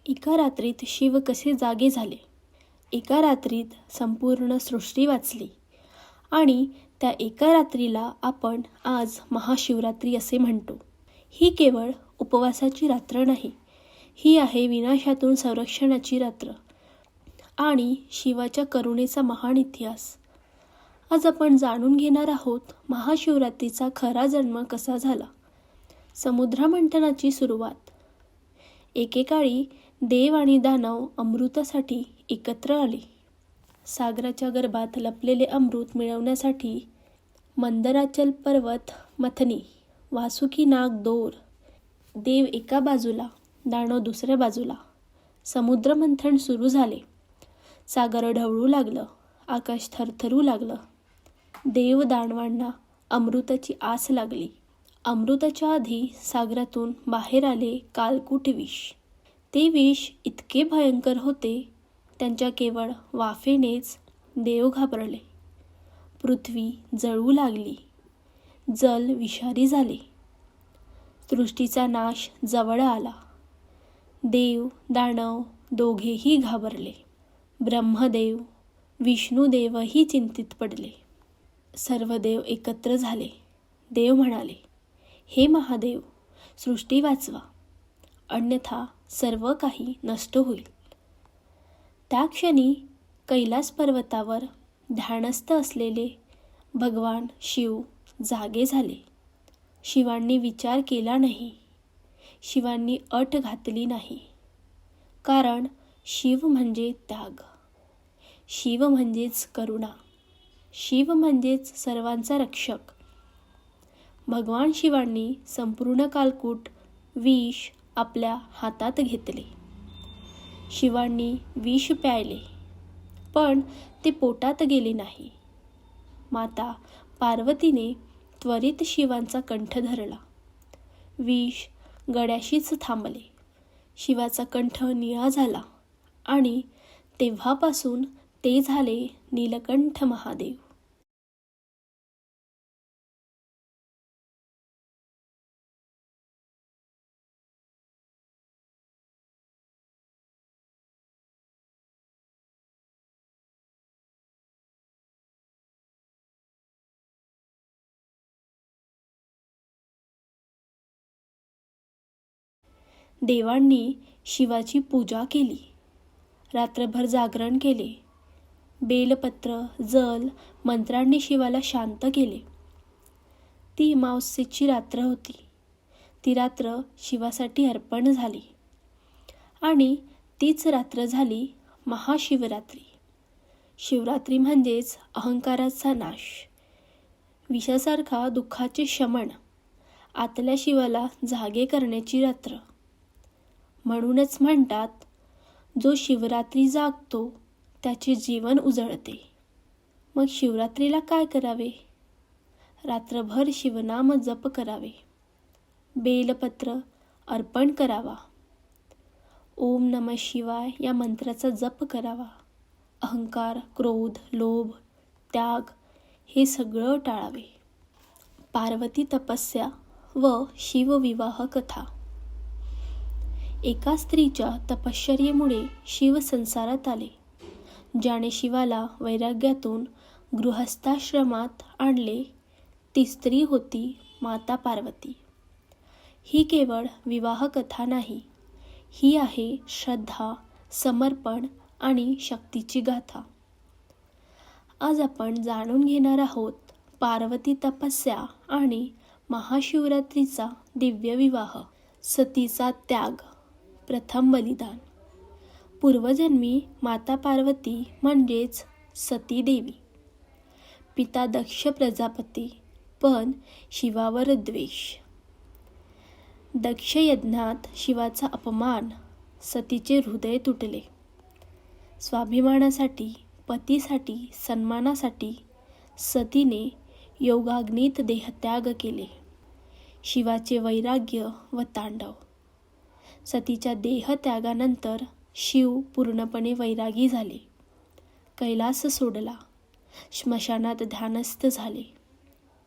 एका रात्रीत शिव कसे जागे झाले. एका रात्रीत संपूर्ण सृष्टी वाचली आणि त्या एका रात्रीला आपण आज महाशिवरात्री असे म्हणतो. ही केवळ उपवासाची रात्र नाही, ही आहे विनाशातून संरक्षणाची रात्र आणि शिवाच्या करुणेचा महान इतिहास. आज आपण जाणून घेणार आहोत महाशिवरात्रीचा खरा जन्म कसा झाला. समुद्रमंथनाची सुरुवात. एकेकाळी देव आणि दानव अमृतासाठी एकत्र आले. सागराच्या गर्भात लपलेले अमृत मिळवण्यासाठी मंदराचल पर्वत मथनी, वासुकी नाग दोर, देव एका बाजूला, दानव दुसऱ्या बाजूला. समुद्रमंथन सुरू झाले. सागर ढवळू लागलं, आकाश थरथरू लागलं. देव दानवांना अमृताची आस लागली. अमृताच्या आधी सागरातून बाहेर आले कालकूट विष. ते विष इतके भयंकर होते, त्यांच्या केवळ वाफेनेच देव घाबरले. पृथ्वी जळू लागली, जल विषारी झाले. सृष्टीचा नाश जवळ आला. देव दानव दोघेही घाबरले. ब्रह्मदेव विष्णुदेवही चिंतित पडले. सर्व देव एकत्र झाले. देव म्हणाले, हे महादेव, सृष्टी वाचवा, अन्यथा सर्व काही नष्ट होईल. त्या क्षणी कैलास पर्वतावर ध्यानस्थ असलेले भगवान शिव जागे झाले. शिवांनी विचार केला नाही, शिवांनी अट घातली नाही. कारण शिव म्हणजे त्याग, शिव म्हणजेच करुणा, शिव म्हणजेच सर्वांचा रक्षक. भगवान शिवांनी संपूर्ण कालकूट विष आपल्या हातात घेतले. शिवांनी विष प्यायले, पण ते पोटात गेले नाही. माता पार्वतीने त्वरित शिवांचा कंठ धरला. विष गळ्याशीच थांबले. शिवाचा कंठ निळा झाला आणि तेव्हापासून ते झाले नीलकंठ महादेव. देवांनी शिवाची पूजा केली. रात्रभर जागरण केले. बेलपत्र, जल, मंत्रांनी शिवाला शांत केले. ती अमावस्येची रात्र होती. ती रात्र शिवासाठी अर्पण झाली आणि तीच रात्र झाली महाशिवरात्री. शिवरात्री म्हणजेच अहंकाराचा नाश, विषासारखा दुःखाचे शमन, आतल्या शिवाला जागे करण्याची रात्र. म्हणूनच म्हणतात, जो शिवरात्री जागतो त्याचे जीवन उजळते. मग शिवरात्रीला काय करावे? रात्रभर शिवनाम जप करावे. बेलपत्र अर्पण करावा. ओम नमः शिवाय या मंत्राचा जप करावा. अहंकार, क्रोध, लोभ, त्याग हे सगळं टाळावे. पार्वती तपस्या व शिवविवाह कथा. एका स्त्रीच्या तपश्चर्येमुळे शिव संसारात आले. ज्याने शिवाला वैराग्यातून गृहस्थाश्रमात आणले ती स्त्री होती माता पार्वती. ही केवळ विवाह कथा नाही, ही आहे श्रद्धा, समर्पण आणि शक्तीची गाथा. आज आपण जाणून घेणार आहोत पार्वती तपस्या आणि महाशिवरात्रीचा दिव्य विवाह. सतीचा त्याग, प्रथम बलिदान. पूर्वजन्मी माता पार्वती म्हणजेच सती देवी. पिता दक्ष प्रजापती, पण शिवावर द्वेष. दक्ष यज्ञात शिवाचा अपमान, सतीचे हृदय तुटले. स्वाभिमानासाठी, पतीसाठी, सन्मानासाठी सतीने योगाग्नीत देहत्याग केले. शिवाचे वैराग्य व तांडव. सतीच्या देहत्यागानंतर शिव पूर्णपणे वैरागी झाले. कैलास सोडला. श्मशानात ध्यानस्थ झाले.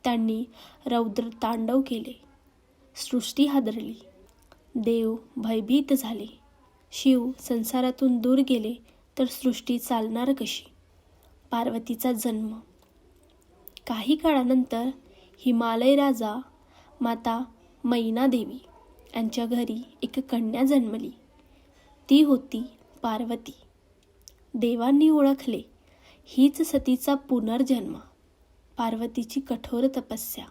त्यांनी रौद्र तांडव केले. सृष्टी हादरली. देव भयभीत झाले. शिव संसारातून दूर गेले तर सृष्टी चालणार कशी? पार्वतीचा जन्म. काही काळानंतर हिमालय राजा माता मैनादेवी यांच्या घरी एक कन्या जन्मली. ती होती पार्वती. देवांनी ओळखले हीच सतीचा पुनर्जन्म. पार्वतीची कठोर तपस्या.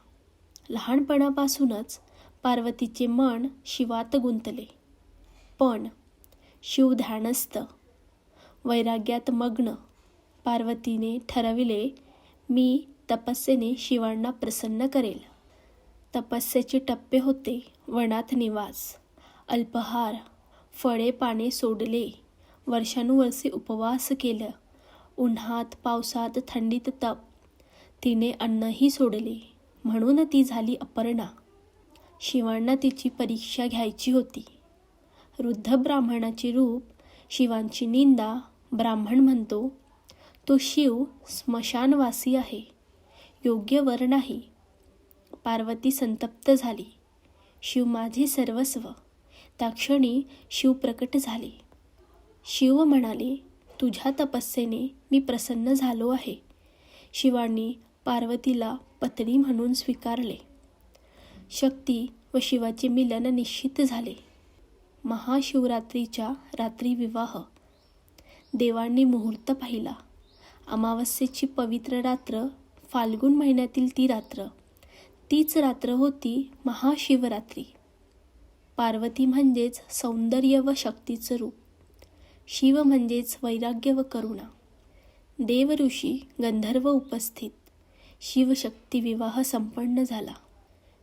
लहानपणापासूनच पार्वतीचे मन शिवात गुंतले. पण शिव ध्यानस्थ, वैराग्यात मग्न. पार्वतीने ठरविले, मी तपस्येने शिवांना प्रसन्न करेल. तपस्येचे टप्पे होते वनात निवास, अल्पहार, फळे पाने सोडले, वर्षानुवर्षे उपवास केलं, उन्हात पावसात थंडीत तप. तिने अन्नही सोडले, म्हणून ती झाली अपर्णा. शिवांना तिची परीक्षा घ्यायची होती. वृद्ध ब्राह्मणाचे रूप, शिवांची निंदा. ब्राह्मण म्हणतो, तो शिव स्मशानवासी आहे, योग्य वर नाही. पार्वती संतप्त झाली. शिव माझे सर्वस्व. त्या क्षणी शिव प्रकट झाले. शिव म्हणाले, तुझ्या तपस्येने मी प्रसन्न झालो आहे. शिवांनी पार्वतीला पत्नी म्हणून स्वीकारले. शक्ती व शिवाचे मिलन निश्चित झाले. महाशिवरात्रीच्या रात्री विवाह. देवांनी मुहूर्त पाहिला. अमावस्येची पवित्र रात्र, फाल्गुन महिन्यातील ती रात्र. तीच रात्र होती महाशिवरात्री. पार्वती म्हणजेच सौंदर्य व शक्तीचं रूप. शिव म्हणजेच वैराग्य व करुणा. देव ऋषी गंधर्व उपस्थित. शिवशक्ती विवाह संपन्न झाला.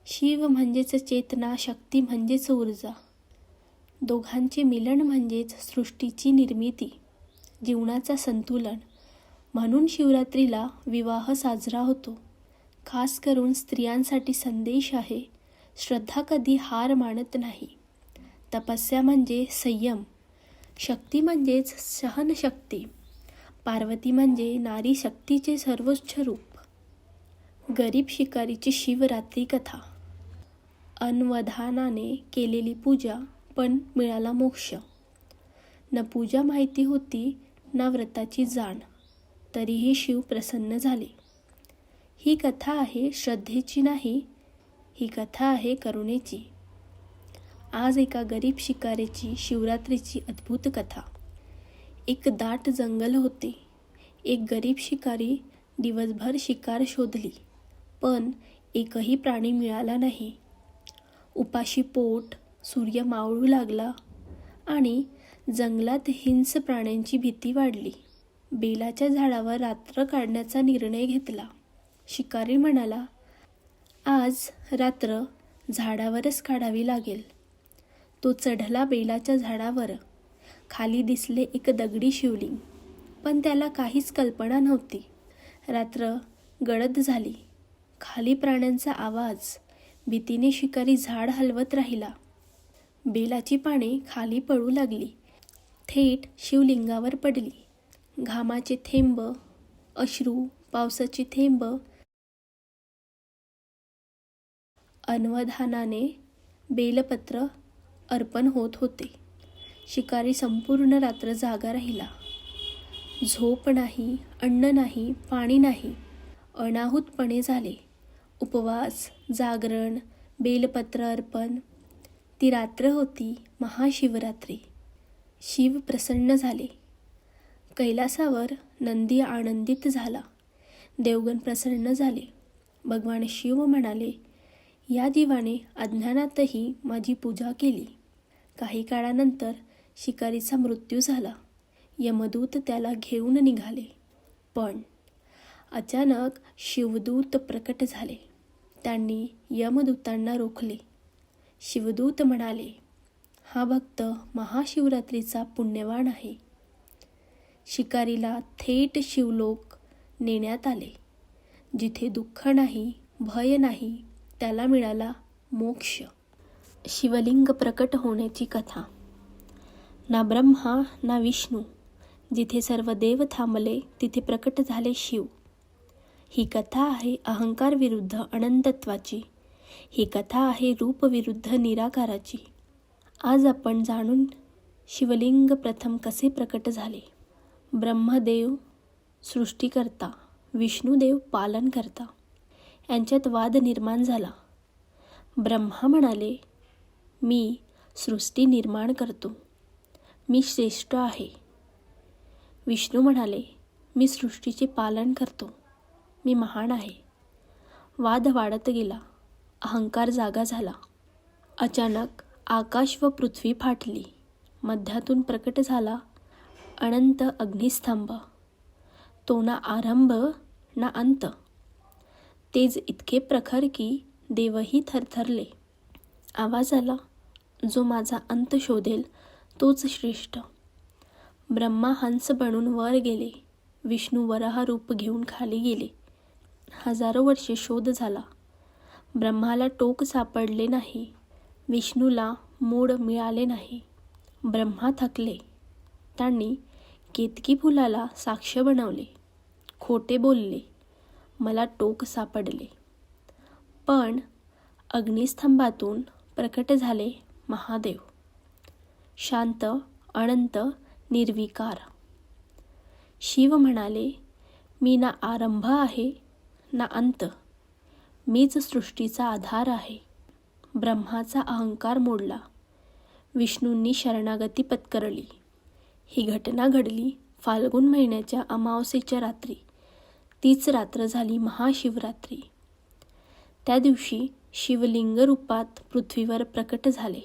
शिव म्हणजेच चेतना, शक्ती म्हणजेच ऊर्जा. दोघांचे मिलन म्हणजेच सृष्टीची निर्मिती, जीवनाचा संतुलन. म्हणून शिवरात्रीला विवाह साजरा होतो. खास करून स्त्रियांसाठी संदेश आहे, श्रद्धा कधी हार मानत नाही. तपस्या म्हणजे संयम. शक्ती म्हणजेच सहनशक्ती. पार्वती म्हणजे नारी शक्तीचे सर्वोच्च रूप. गरीब शिकारीची शिवरात्री कथा. अनवधानाने केलेली पूजा, पण मिळाला मोक्ष. न पूजा माहिती होती, ना व्रताची जाण, तरीही शिव प्रसन्न झाले. ही कथा आहे श्रद्धेची नाही, ही कथा आहे करुणेची. आज एका गरीब शिकारीची शिवरात्रीची अद्भुत कथा. एक दाट जंगल होते. एक गरीब शिकारी दिवसभर शिकार शोधली, पण एकही प्राणी मिळाला नाही. उपाशी पोट, सूर्य मावळू लागला आणि जंगलात हिंस्र प्राण्यांची भीती वाढली. बेलाच्या झाडावर रात्र काढण्याचा निर्णय घेतला. शिकारी म्हणाला, आज रात्र झाडावरच काढावी लागेल. तो चढला बेलाच्या झाडावर. खाली दिसले एक दगडी शिवलिंग, पण त्याला काहीच कल्पना नव्हती. रात्र गडद झाली. खाली प्राण्यांचा आवाज. भीतीने शिकारी झाड हलवत राहिला. बेलाची पाने खाली पडू लागली, थेट शिवलिंगावर पडली. घामाचे थेंब, अश्रू, पावसाची थेंब. अनवधानाने बेलपत्र अर्पण होत होते. शिकारी संपूर्ण रात्र जागा राहिला. झोप नाही, अन्न नाही, पाणी नाही. अनाहूतपणे झाले. उपवास, जागरण, बेलपत्र अर्पण. ती रात्र होती महाशिवरात्री. शिव प्रसन्न झाले. कैलासावर नंदी आनंदित झाला. देवगण प्रसन्न झाले. भगवान शिव म्हणाले, या जीवाने अज्ञानातही माझी पूजा केली. काही काळानंतर शिकारीचा मृत्यू झाला. यमदूत त्याला घेऊन निघाले. पण अचानक शिवदूत प्रकट झाले. त्यांनी यमदूतांना रोखले. शिवदूत म्हणाले, हा भक्त महाशिवरात्रीचा पुण्यवान आहे. शिकारीला थेट शिवलोक नेण्यात आले. जिथे दुःख नाही, भय नाही, त्याला मिळाला मोक्ष. शिवलिंग प्रकट होण्याची कथा. ना ब्रह्मा ना विष्णू, जिथे सर्व देव थांबले तिथे प्रकट झाले शिव. ही कथा आहे अहंकार विरुद्ध अनंतत्वाची. ही कथा आहे रूप विरुद्ध निराकाराची. आज आपण जाणून शिवलिंग प्रथम कसे प्रकट झाले? ब्रह्मदेव सृष्टीकर्ता, विष्णुदेव पालनकर्ता यांच्यात वाद निर्माण झाला. ब्रह्मा म्हणाले, मी सृष्टी निर्माण करतो, मी श्रेष्ठ आहे. विष्णू म्हणाले, मी सृष्टीचे पालन करतो, मी महान आहे. वाद वाढत गेला, अहंकार जागा झाला. अचानक आकाश व पृथ्वी फाटली. मध्यातून प्रकट झाला अनंत अग्निस्तंभ. तो ना आरंभ ना अंत. तेज इतके प्रखर की देवही थरथरले. आवाज आला, जो माझा अंत शोधेल तोच श्रेष्ठ. ब्रह्मा हंस बनून वर गेले, विष्णू वराह रूप घेऊन खाली गेले. हजारो वर्षे शोध झाला. ब्रह्माला टोक सापडले नाही, विष्णूला मूळ मिळाले नाही. ब्रह्मा थकले. त्यांनी केतकी फुलाला साक्ष बनवले. खोटे बोलले, मला टोक सापडले. पण अग्निस्तंभातून प्रकट झाले महादेव, शांत, अनंत, निर्विकार. शिव म्हणाले, मी ना आरंभ आहे ना अंत, मीच सृष्टीचा आधार आहे. ब्रह्माचा अहंकार मोडला. विष्णूंनी शरणागती पत्करली. ही घटना घडली फाल्गुन महिन्याच्या अमावस्येच्या रात्री. तीच रात्र झाली महाशिवरात्री. त्या दिवशी शिवलिंग रूपात पृथ्वीवर प्रकट झाले.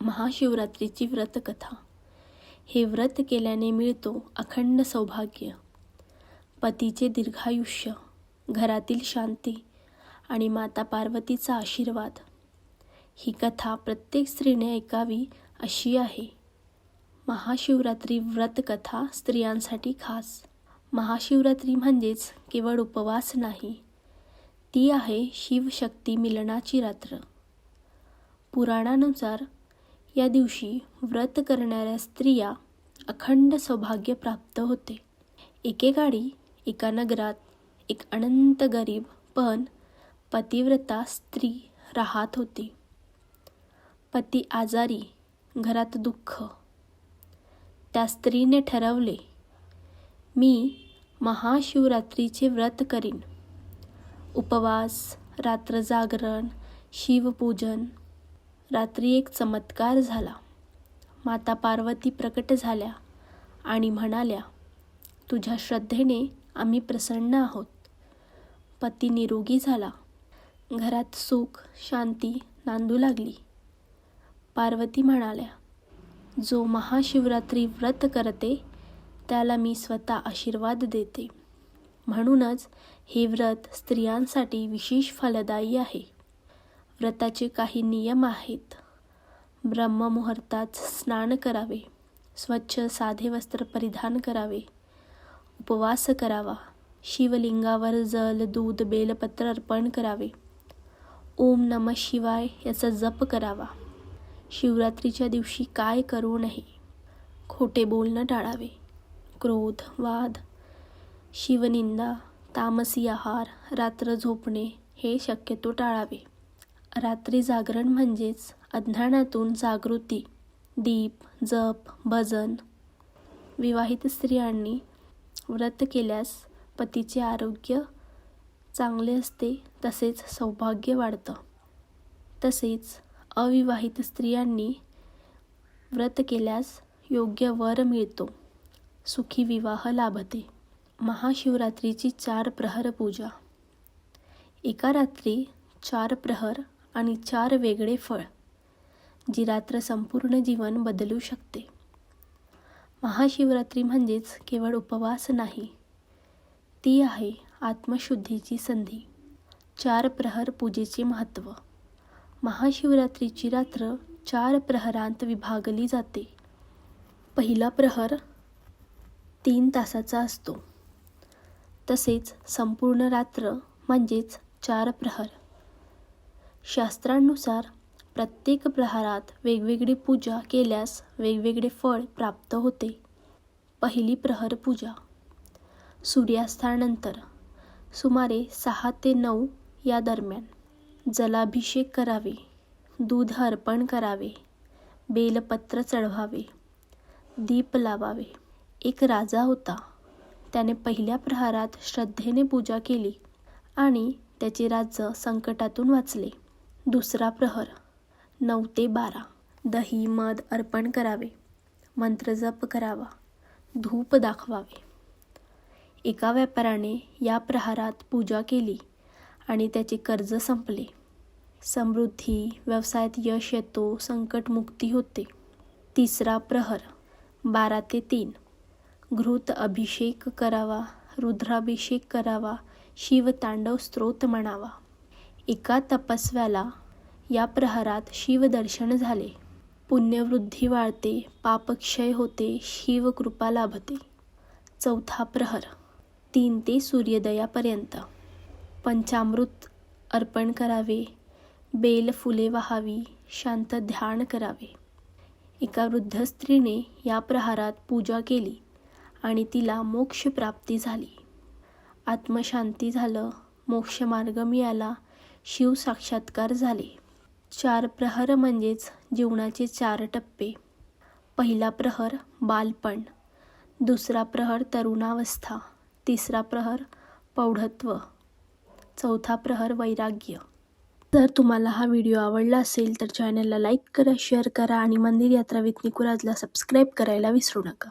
महाशिवरात्रीची व्रतकथा. हे व्रत केल्याने मिळतो अखंड सौभाग्य, पतीचे दीर्घायुष्य, घरातील शांती आणि माता पार्वतीचा आशीर्वाद. ही कथा प्रत्येक स्त्रीने ऐकावी अशी आहे. महाशिवरात्री व्रतकथा स्त्रियांसाठी खास. महाशिवरात्री म्हणजेच केवळ उपवास नाही, ती आहे शिवशक्ती मिलनाची रात्र. पुराणानुसार या दिवशी व्रत करणाऱ्या स्त्रिया अखंड सौभाग्य प्राप्त होते. एकेकाळी एका नगरात एक अनंत गरीब पण पतिव्रता स्त्री राहत होती. पती आजारी, घरात दुःख. त्या स्त्रीने ठरवले, मी महाशिवरात्रीचे व्रत करीन. उपवास, रात्र जागरण, शिवपूजन. रात्री एक चमत्कार झाला. माता पार्वती प्रकट झाल्या आणि म्हणाल्या, तुझ्या श्रद्धेने आम्ही प्रसन्न आहोत. पती निरोगी झाला. घरात सुख, शांती नांदू लागली. पार्वती म्हणाल्या, जो महाशिवरात्री व्रत करते त्याला मी स्वतः आशीर्वाद देते. म्हणूनच हे व्रत स्त्रियांसाठी विशेष फलदायी आहे. व्रताचे काही नियम आहेत. ब्रह्ममुहूर्तात स्नान करावे, स्वच्छ साधे वस्त्र परिधान करावे, उपवास करावा, शिवलिंगावर जल, दूध, बेलपत्र अर्पण करावे, ओम नमः शिवाय याचा जप करावा. शिवरात्रीच्या दिवशी काय करू नये? खोटे बोलणं टाळावे, क्रोध, वाद, शिवनिंदा, तामसी आहार, रात्र झोपणे हे शक्यतो टाळावे. रात्री जागरण म्हणजेच अज्ञानातून जागृती, दीप, जप, भजन. विवाहित स्त्रियांनी व्रत केल्यास पतीचे आरोग्य चांगले असते, तसेच सौभाग्य वाढतं. तसेच अविवाहित स्त्रियांनी व्रत केल्यास योग्य वर मिळतो, सुखी विवाह लाभते. महाशिवरात्रीची 4 प्रहर पूजा. एका रात्री 4 प्रहर आणि 4 वेगळे फळ, जी रात्र संपूर्ण जीवन बदलू शकते. महाशिवरात्री म्हणजेच केवळ उपवास नाही, ती आहे आत्मशुद्धीची संधी. 4 प्रहर पूजेचे महत्त्व. महाशिवरात्रीची रात्र 4 प्रहरांत विभागली जाते. पहिला प्रहर 3 तासाचा असतो. तसेच संपूर्ण रात्र म्हणजेच 4 प्रहर. शास्त्रांनुसार प्रत्येक प्रहरात वेगवेगळी पूजा केल्यास वेगवेगळे फळ प्राप्त होते. पहिली प्रहर पूजा. सूर्यास्तानंतर सुमारे 6 ते 9 या दरम्यान जलाभिषेक करावे, दूध अर्पण करावे, बेलपत्र चढवावे, दीप लावावे. एक राजा होता. त्याने पहिल्या प्रहारात श्रद्धेने पूजा केली आणि त्याचे राज्य संकटातून वाचले. दुसरा प्रहर 9 ते 12. दही मध अर्पण करावे, मंत्रजप करावा, धूप दाखवावे. एका व्यापाऱ्याने या प्रहारात पूजा केली आणि त्याचे कर्ज संपले. समृद्धी, व्यवसायात यश येतो, संकटमुक्ती होते. तिसरा प्रहर 12 ते 3. घृत अभिषेक करावा, रुद्राभिषेक करावा, शिवतांडव स्तोत्र म्हणावा. एका तपस्व्याला या प्रहारात शिवदर्शन झाले. पुण्यवृद्धी वाढते, पापक्षय होते, शिवकृपा लाभते. चौथा प्रहर 3 ते सूर्योदयापर्यंत. पंचामृत अर्पण करावे, बेल फुले वाहावी, शांत ध्यान करावे. एका वृद्ध स्त्रीने या प्रहारात पूजा केली आणि तिला मोक्ष प्राप्ती झाली. आत्मशांती झालं, मोक्षमार्ग मिळाला, शिव साक्षात्कार झाले. 4 प्रहर म्हणजेच जीवनाचे 4 टप्पे. पहिला प्रहर बालपण, दुसरा प्रहर तरुणावस्था, तिसरा प्रहर प्रौढत्व, चौथा प्रहर वैराग्य. जर तुम्हाला हा व्हिडिओ आवडला असेल तर चॅनलला लाईक करा, शेअर करा आणि मंदिर यात्रा विथ निकू राजला सबस्क्राईब करायला विसरू नका.